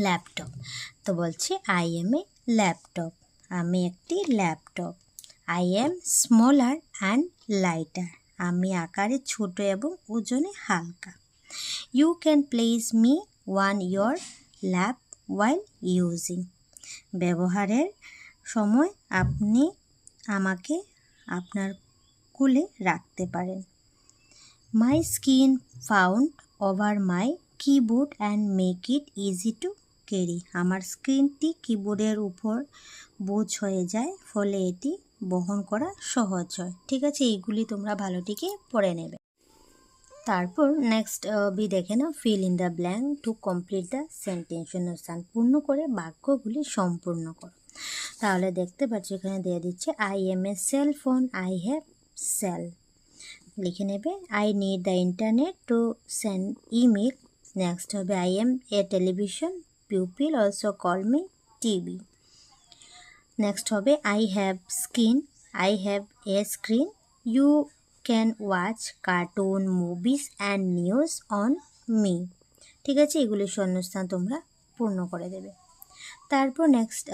ল্যাপটপ। তো বলছে আই এম এ ল্যাপটপ। আমি একটি laptop. I am smaller and lighter. আমি আকারে ছোট এবং ওজনে হালকা। You can place me one your lap while using. ব্যবহারের সময় আপনি আমাকে আপনার কুলে রাখতে পারেন। My skin found over my keyboard and make it easy to carry. আমার স্ক্রিনটি কিবোর্ডের উপর বোঝ হয়ে যায়, ফলে এটি বহন করা সহজ হয়। ঠিক আছে, এইগুলি তোমরা ভালোটিকে পড়ে নেবে। তারপর নেক্সট বি দেখে নাও, fill in the blank to complete the sentence. শূন্যস্থান পূর্ণ করে বাক্যগুলি সম্পূর্ণ করো। তাহলে দেখতে পাচ্ছি এখানে দিয়ে দিচ্ছে I am a cell phone, I have cell. লিখে নেবে। I need the internet to send email. Next হবে I am a television, pupil also call me TV. Next হবে I have skin, I have a screen, you can watch cartoon movies and news on me. ঠিক আছে, এগুলি শূন্যস্থান তোমরা পূর্ণ করে দেবে। তারপর নেক্সট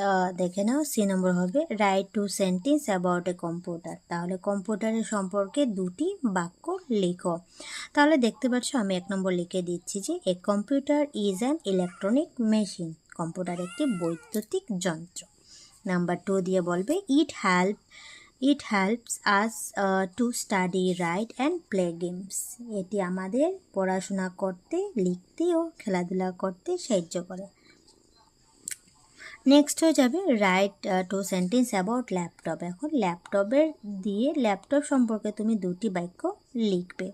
দেখে নাও, সি নম্বর হবে right two sentence about a computer. তাহলে কম্পিউটারের সম্পর্কে দুটি বাক্য লেখো। তাহলে দেখতে পাচ্ছ আমি 1 নম্বর লিখে দিচ্ছি যে a computer is an electronic machine. Computer একটি বৈদ্যুতিক যন্ত্র। নাম্বার 2 দিয়ে বলবে it helps us to study write and play games. এটি আমাদের পড়াশোনা করতে, লিখতে ও খেলাধুলা করতে সাহায্য করে। নেক্সট হয়ে যাবে right two sentence about laptop. এখন ল্যাপটপ সম্পর্কে তুমি দুটি বাক্য লিখবে।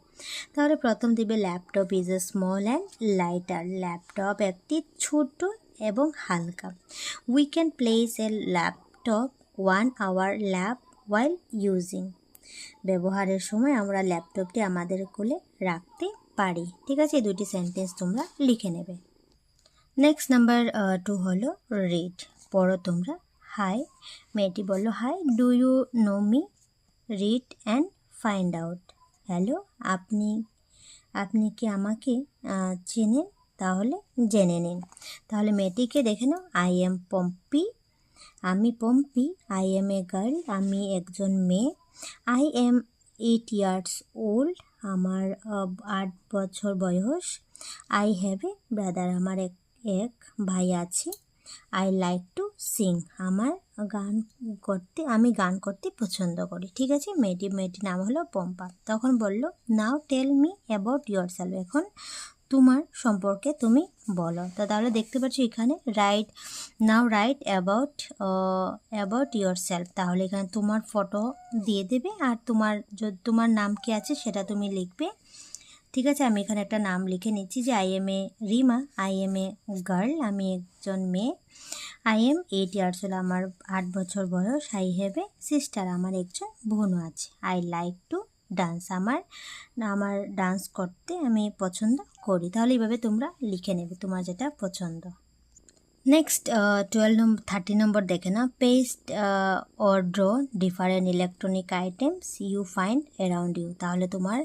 তাহলে প্রথম দিবে laptop is a small and lighter. Laptop একটি ছোট এবং হালকা। We can place a laptop 1 hour lap while using. ব্যবহারের সময় আমরা ল্যাপটপটি আমাদের কোলে রাখতে পারি। ঠিক আছে, এই দুটি সেন্টেন্স তোমরা লিখে নেবে। নেক্সট নাম্বার 2 হলো রিড। পড়ো তোমরা। হাই, মেয়েটি বললো hi, do you know me? Read and find out. Hello, আপনি কি আমাকে চেনেন? তাহলে জেনে নিন। তাহলে মেয়েটিকে দেখে নাও। আই এম পম্পি, আমি Pompi. I am a girl, আমি একজন মেয়ে। আই এম 8 years old, আমার 8 বছর বয়স। আই হ্যাভ এ ব্রাদার, আমার এক ভাই আছে। আই লাইক টু সিং, আমি গান করতে পছন্দ করি। ঠিক আছে, মেয়েটির নাম হলো পম্পা। তখন বলল now tell me about yourself. এখন তোমার সম্পর্কে তুমি বলো। তো তাহলে দেখতে পাচ্ছ এখানে রাইট অ্যাবাউট ইয়োর সেলফ। তাহলে এখানে তোমার ফটো দিয়ে দেবে আর তোমার নাম কি আছে সেটা তুমি লিখবে। ঠিক আছে, আমি এখানে একটা নাম লিখে নিচ্ছি যে I am A Rima, I am a girl, আমি একজন মেয়ে। আই এম 8 years old, আমার 8 বছর বয়স। আই হ্যাভ এ সিস্টার, আমার একজন বোনও আছে। আই লাইক টু ডান্স, আমার ডান্স করতে আমি পছন্দ করি। তাহলে এইভাবে তোমরা লিখে নেবে তোমার যেটা পছন্দ। নেক্সট 13 নম্বর দেখে না, paste or draw different electronic items you find around you. তাহলে তোমার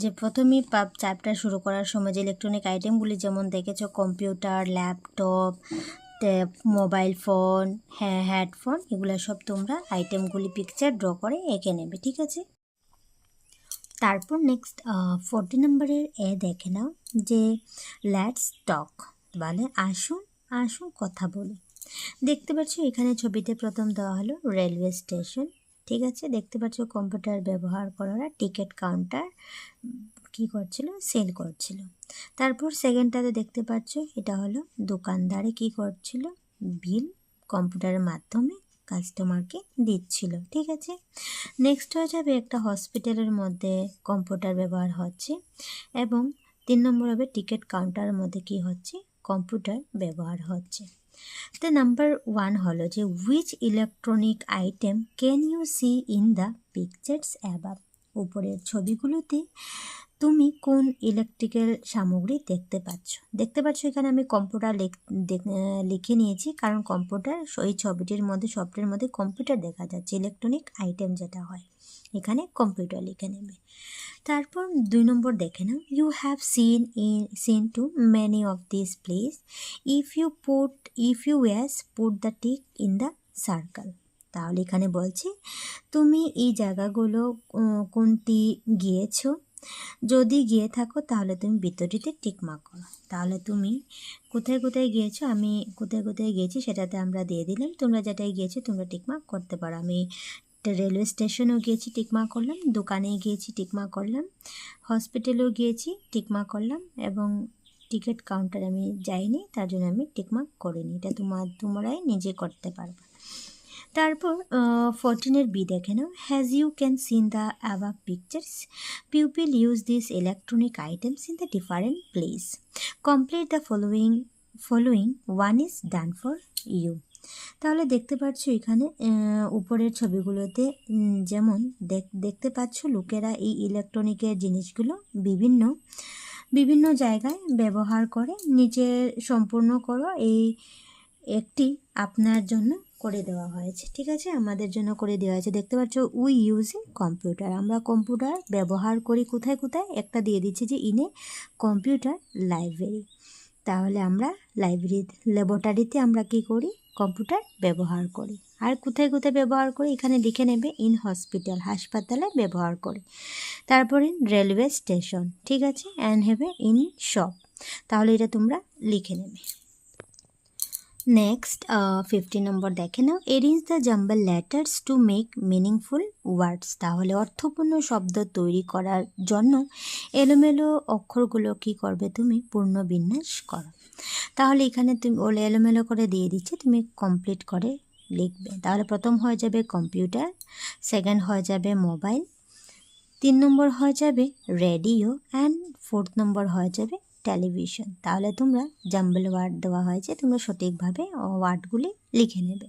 যে প্রথমেই চ্যাপ্টার শুরু করার সময় যে ইলেকট্রনিক আইটেমগুলি যেমন দেখেছো computer, laptop, mobile phone, headphone, এগুলো সব তোমরা আইটেমগুলি পিকচার ড্র করে এঁকে নেবে। ঠিক আছে, তারপর নেক্সট 14 নম্বরের দেখে নাও যে লেটস টক, বলে আসুন কথা বলি। দেখতে পাচ্ছ এখানে ছবিতে প্রথম দেওয়া হলো রেলওয়ে স্টেশন। ঠিক আছে, দেখতে পাচ্ছ কম্পিউটার ব্যবহার করারা টিকিট কাউন্টার কি করছিল, সেল করছিল। তারপর সেকেন্ডটাতে দেখতে পাচ্ছ এটা হলো দোকানদারে কি করছিল, বিল কম্পিউটারের মাধ্যমে কাস্টমারকে দিচ্ছিল। ঠিক আছে, নেক্সট হয়ে যাবে একটা হসপিটালের মধ্যে কম্পিউটার ব্যবহার হচ্ছে এবং 3 নম্বর হবে টিকিট কাউন্টারের মধ্যে কি হচ্ছে, কম্পিউটার ব্যবহার হচ্ছে। তো নাম্বার 1 হলো যে which electronic item can you see in the pictures above. উপরের ছবিগুলোতে তুমি কোন ইলেকট্রিক্যাল সামগ্রী দেখতে পাচ্ছ। এখানে আমি কম্পিউটার লিখে নিয়েছি, কারণ কম্পিউটার এই ছবিটির মধ্যে সবটির মধ্যে কম্পিউটার দেখা যাচ্ছে। ইলেকট্রনিক আইটেম যেটা হয় এখানে কম্পিউটার লিখে নেবে। তারপর 2 নম্বর দেখে নাও, you have seen too many of this place, if you yes put the tick in the circle. তাহলে এখানে বলছে তুমি এই জায়গাগুলো কোনটি গিয়েছো, যদি গিয়ে থাকো তাহলে তুমি বৃত্তটিতে টিক মার্ক করো। তাহলে তুমি কোথায় কোথায় গিয়েছো, আমি কোথায় কোথায় গিয়েছি সেটাতে আমরা দিয়ে দিলাম। তোমরা যেটাই গিয়েছো তোমরা টিক মার্ক করতে পারো। আমি রেলওয়ে স্টেশনেও গিয়েছি টিক মার্ক করলাম, দোকানে গিয়েছি টিক মার্ক করলাম, হসপিটালেও গিয়েছি টিক মার্ক করলাম এবং টিকিট কাউন্টারে আমি যাইনি, তার জন্য আমি টিক মার্ক করিনি। এটা তোমরাই নিজে করতে পারবে। তারপর 14 বি দেখে নাও, as you can seen the above pictures pupil use this electronic items in the different place, complete the following one is done for you. তাহলে দেখতে পাচ্ছ এখানে উপরের ছবিগুলোতে যেমন দেখতে পাচ্ছ লোকেরা এই ইলেকট্রনিকের জিনিসগুলো বিভিন্ন জায়গায় ব্যবহার করে। নিজে সম্পূর্ণ করো, এই একটি আপনার জন্য করে দেওয়া হয়েছে, ঠিক আছে, আমাদের জন্য করে দেওয়া হয়েছে। দেখতে পাচ্ছ উই ইউজ এ কম্পিউটার, আমরা কম্পিউটার ব্যবহার করি কোথায় কোথায়, একটা দিয়ে দিচ্ছে যে ইনে কম্পিউটার লাইব্রেরি। তাহলে আমরা ল্যাবরেটরিতে আমরা কি করি, কম্পিউটার ব্যবহার করি। আর কোথায় কোথায় ব্যবহার করি এখানে লিখে নেবে, ইন হসপিটাল, হাসপাতালে ব্যবহার করি। তারপরে রেলওয়ে স্টেশন, ঠিক আছে, অ্যান্ড হেবে ইন শপ, তাহলে এটা তোমরা লিখে নেবে। নেক্সট 50 নম্বর দেখে নাও, arrange the jumble letters to make meaningful words, তাহলে অর্থপূর্ণ শব্দ তৈরি করার জন্য এলোমেলো অক্ষরগুলো কি করবে, তুমি পূর্ণ বিন্যাস করো। তাহলে এখানে তুমি ওলে এলোমেলো করে দিয়ে দিচ্ছে, তুমি কমপ্লিট করে লিখবে। তাহলে প্রথম হয়ে যাবে কম্পিউটার, সেকেন্ড হয়ে যাবে মোবাইল, 3 নম্বর হয়ে যাবে রেডিও, অ্যান্ড 4th নম্বর হয়ে যাবে টেলিভিশন। তাহলে তোমরা জাম্বল ওয়ার্ড দেওয়া হয়েছে, তোমরা সঠিকভাবে ওয়ার্ডগুলি লিখে নেবে।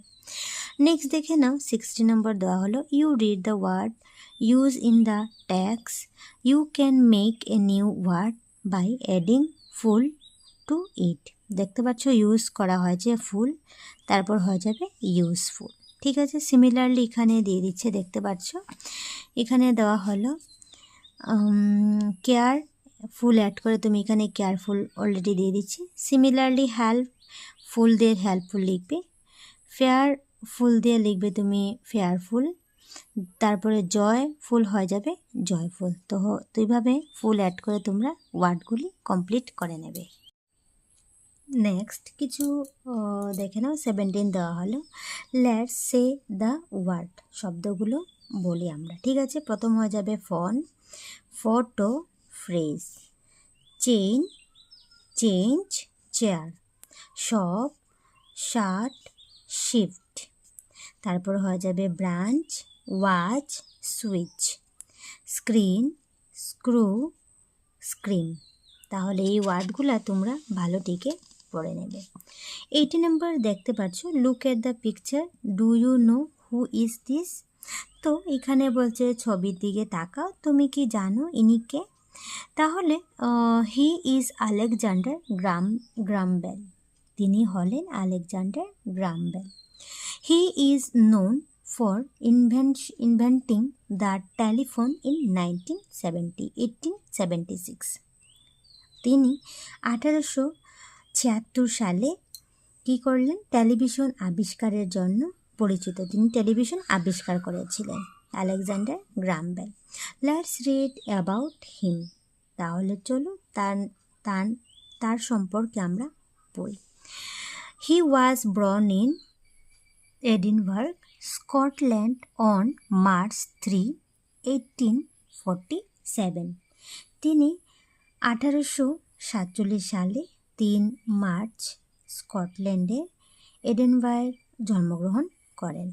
নেক্সট দেখে নাও 60 নম্বর দেওয়া হলো, you read the word use in the text, you can make a new word by adding ful to it. দেখতে পাচ্ছ ইউজ করা হয়েছে ফুল, তারপর হয়ে যাবে ইউজফুল, ঠিক আছে। সিমিলারলি এখানে দিয়ে দিচ্ছে, দেখতে পাচ্ছ এখানে দেওয়া হলো কেয়ার ফুল অ্যাড করে তুমি এখানে কেয়ারফুল অলরেডি দিয়ে দিচ্ছি। সিমিলারলি হেল্প ফুল দিয়ে হেল্পফুল লিখবে, ফেয়ার ফুল দিয়ে লিখবে তুমি ফেয়ারফুল, তারপরে জয় ফুল হয়ে যাবে জয়ফুল। তো এইভাবে ফুল অ্যাড করে তোমরা ওয়ার্ডগুলি কমপ্লিট করে নেবে। নেক্সট কিছু দেখে নাও 17 দেওয়া হলো, লেটস সে দ্য ওয়ার্ড, শব্দগুলো বলি আমরা, ঠিক আছে। প্রথম হয়ে যাবে phone, photo, phrase, chain, change, chair, shop, shirt, shift, তারপর হয়ে যাবে branch, watch, switch, screen, screw, screen. তাহলে এই ওয়ার্ডগুলো তোমরা ভালো টিকে পড়ে নেবে। 80 নম্বর দেখতে পাচ্ছ, look at the picture, do you know who is this. তো এখানে বলছে ছবির দিকে তাকাও, তুমি কি জানো ইনি কে। তাহলে he is Alexander Graham Bell, তিনি হলেন Alexander Graham Bell. He is known for inventing the telephone in 1876। তিনি 1876 সালে কী করলেন, টেলিভিশন আবিষ্কারের জন্য পরিচিত, তিনি টেলিভিশন আবিষ্কার করেছিলেন Alexander Graham Bell. Let's read about him, তাহলে চলো তার সম্পর্কে আমরা পড়ি। হি ওয়াজ born in Edinburgh, Scotland on March 3, 1847। তিনি 1847 সালে 3 মার্চ স্কটল্যান্ডের এডেনবার্গ জন্মগ্রহণ করেন।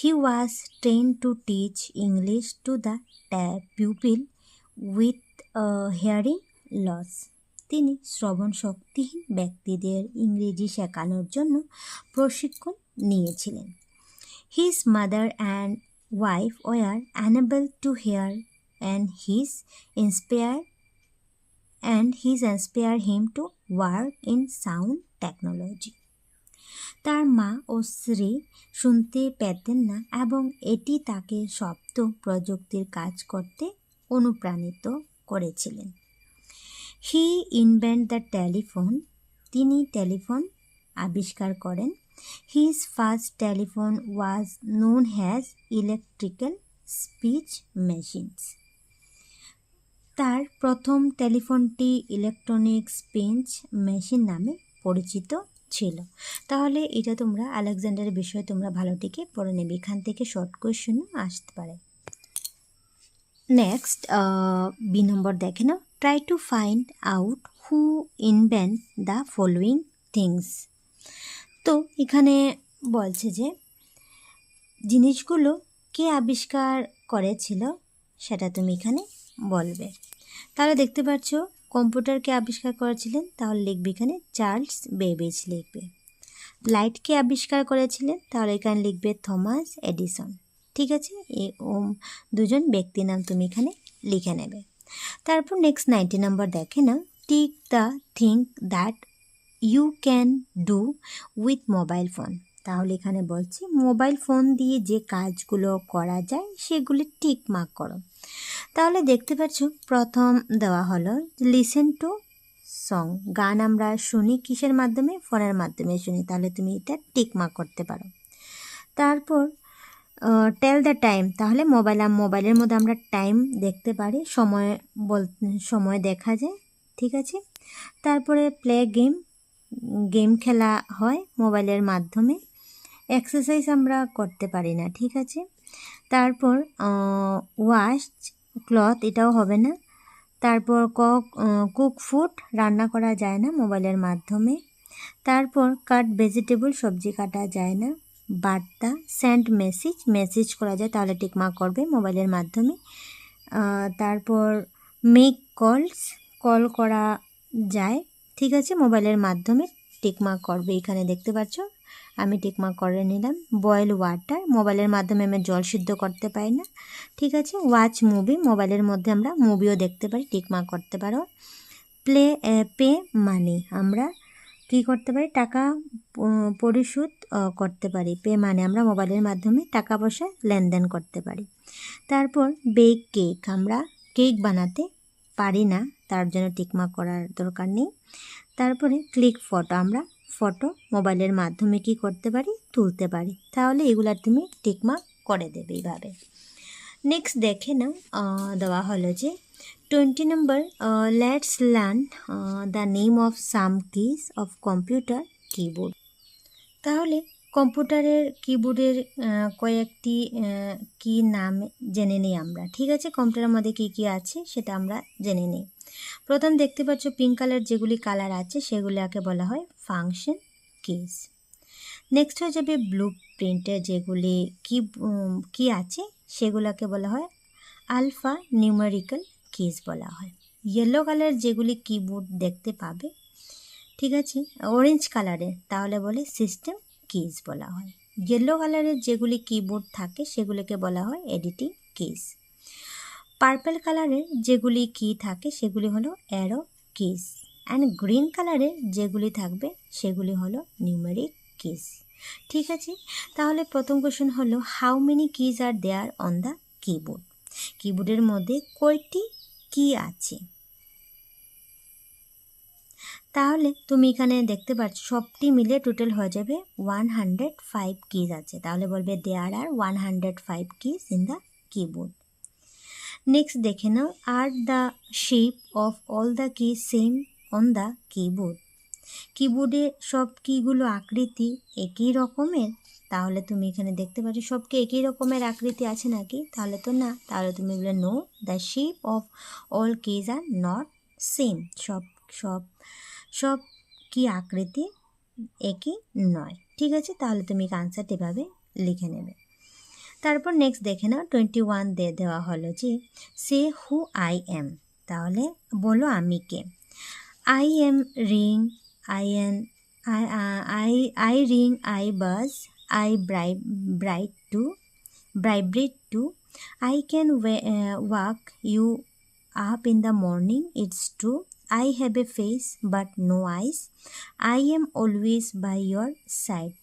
He was trained to teach English to the people with hearing loss. তিনি শ্রবণ শক্তিহীন ব্যক্তিদের ইংরেজি শেখানোর জন্য প্রশিক্ষণ নিয়েছিলেন। His mother and wife were unable to hear and his inspire him to work in sound technology. তার মা ও স্ত্রী শুনতে পেতেন না এবং এটি তাকে শব্দ প্রযুক্তির কাজ করতে অনুপ্রাণিত করেছিলেন। হি ইনভেন্ট দ্য টেলিফোন, তিনি টেলিফোন আবিষ্কার করেন। His first telephone was known has electrical speech machines. তার প্রথম টেলিফোনটি ইলেকট্রনিক স্পিচ মেশিন নামে পরিচিত ছিল। তাহলে এটা তোমরা আলেকজান্ডারের বিষয়ে তোমরা ভালোটিকে পড়ে নেবে, এখান থেকে শর্ট কোয়েশ্চেনও আসতে পারে। নেক্সট বি নম্বর দেখে নাও, try to find out who invent the following things. তো এখানে বলছে যে জিনিসগুলো কে আবিষ্কার করেছিল সেটা তুমি এখানে বলবে। তাহলে দেখতে পাচ্ছ কম্পিউটারকে আবিষ্কার করেছিলেন, তাহলে লিখবে এখানে চার্লস বেবেজ লিখবে। লাইটকে আবিষ্কার করেছিলেন, তাহলে এখানে লিখবে থমাস এডিসন, ঠিক আছে। এই দুজন ব্যক্তির নাম তুমি এখানে লিখে নেবে। তারপর নেক্সট 90 নম্বর দেখে না, tick the thing that you can do with mobile phone. তাহলে এখানে বলছি মোবাইল ফোন দিয়ে যে কাজগুলো করা যায় সেগুলি টিক মার্ক করো। তাহলে দেখতে পাচ্ছ প্রথম দেওয়া হলো লিসেন টু সং, গান আমরা শুনি কিসের মাধ্যমে, ফোনের মাধ্যমে শুনি, তাহলে তুমি এটা টিক মার্ক করতে পারো। তারপর টেল দ্য টাইম, তাহলে মোবাইলের মধ্যে আমরা টাইম দেখতে পারি, সময় দেখা যায়, ঠিক আছে। তারপরে প্লে গেম খেলা হয় মোবাইলের মাধ্যমে, এক্সারসাইজ আমরা করতে পারি না, ঠিক আছে। তারপর ওয়াশ ক্লথ, এটাও হবে না। তারপর কুক ফুড, রান্না করা যায় না মোবাইলের মাধ্যমে। তারপর কাট ভেজিটেবল, সবজি কাটা যায় না। বার্তা সেন্ড মেসেজ করা যায়, তাহলে টিকমার্ক করবে মোবাইলের মাধ্যমে। তারপর মেক কল করা যায়, ঠিক আছে, মোবাইলের মাধ্যমে, টিকমার্ক করবে। এখানে দেখতে পাচ্ছ আমি টিকমার্ক করে নিলাম। বয়েল ওয়াটার, মোবাইলের মাধ্যমে আমি জল সিদ্ধ করতে পারি না, ঠিক আছে। ওয়াচ মুভি, মোবাইলের মধ্যে আমরা মুভিও দেখতে পারি, টিকমার্ক করতে পারো। পে মানি, আমরা কী করতে পারি, টাকা পরিশোধ করতে পারি। পে মানে আমরা মোবাইলের মাধ্যমে টাকা পয়সা লেনদেন করতে পারি। তারপর বেক কেক, আমরা কেক বানাতে পারি না, তার জন্য টিকমার্ক করার দরকার নেই। তারপরে ক্লিক ফটো, আমরা ফটো মোবাইলের মাধ্যমে কি করতে পারি, তুলতে পারি, তাহলে এগুলার তুমি টিকমার্ক করে দেবে এইভাবে। নেক্সট দেখে নাও, দেওয়া হলো যে 20 নম্বর, let's learn the name of some keys of computer keyboard. তাহলে কম্পিউটারের কিবোর্ডের কয়েকটি কি নাম জেনে নিই আমরা, ঠিক আছে। কম্পিউটারের মধ্যে কী কী আছে সেটা আমরা জেনে নিই। প্রথম দেখতে পাচ্ছ পিঙ্ক কালার যেগুলি কালার আছে সেগুলিকে বলা হয় ফাংশন কিজ। নেক্সট হয়ে যাবে ব্লু প্রিন্টের যেগুলি কি আছে সেগুলোকে বলা হয় আলফা নিউমেরিক্যাল কিজ বলা হয়। ইয়েলো কালার যেগুলি কিবোর্ড দেখতে পাবে, ঠিক আছে, অরেঞ্জ কালারের, তাহলে বলে সিস্টেম কিজ বলা হয়। ইয়েলো কালারের যেগুলি কিবোর্ড থাকে সেগুলিকে বলা হয় এডিটিং কিজ। পার্পল কালারের যেগুলি কি থাকে সেগুলি হলো অ্যারো কিজ, অ্যান্ড গ্রিন কালারের যেগুলি থাকবে সেগুলি হলো নিউমেরিক কিজ, ঠিক আছে। তাহলে প্রথম কোশ্চেন হলো how many keys are there on the keyboard, কিবোর্ডের মধ্যে কয়টি কি আছে। তাহলে তুমি এখানে দেখতে পাচ্ছ সবটি মিলে টোটাল হয়ে যাবে 105 কিজ আছে, তাহলে বলবে there are 105 keys in the keyboard. Next দেখে নাও, are the shape of all the key same on the keyboard, কিবোর্ডে সব কিগুলো আকৃতি একই রকমের, তাহলে তুমি এখানে দেখতে পাচ্ছ সবকে একই রকমের আকৃতি আছে নাকি, তাহলে তো না, তাহলে তুমি বলে no, the shape of all keys are not same, সব কি আকৃতি একই নয়, ঠিক আছে। তাহলে তুমি আনসারটি এভাবে লিখে নেবে। তারপর নেক্সট দেখে নাও 21 দেওয়া হলো যে সে হু আই এম, তাহলে বলো আমি কে। I am ring, I ring, I buzz, I vibrate to, I can wake you up in the morning, it's true, I have a face but no eyes, I am always by your side,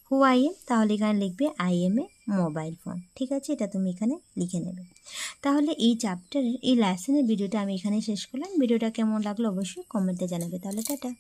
who I am, তাহলে এখানে লিখবে I am A mobile phone, ঠিক আছে, এটা তুমি এখানে লিখে নেবে। তাহলে এই চ্যাপ্টারের এই লেসনের ভিডিওটা আমি এখানে শেষ করলাম। ভিডিওটা কেমন লাগলো অবশ্যই কমেন্টে জানাবে। তাহলে টাটা।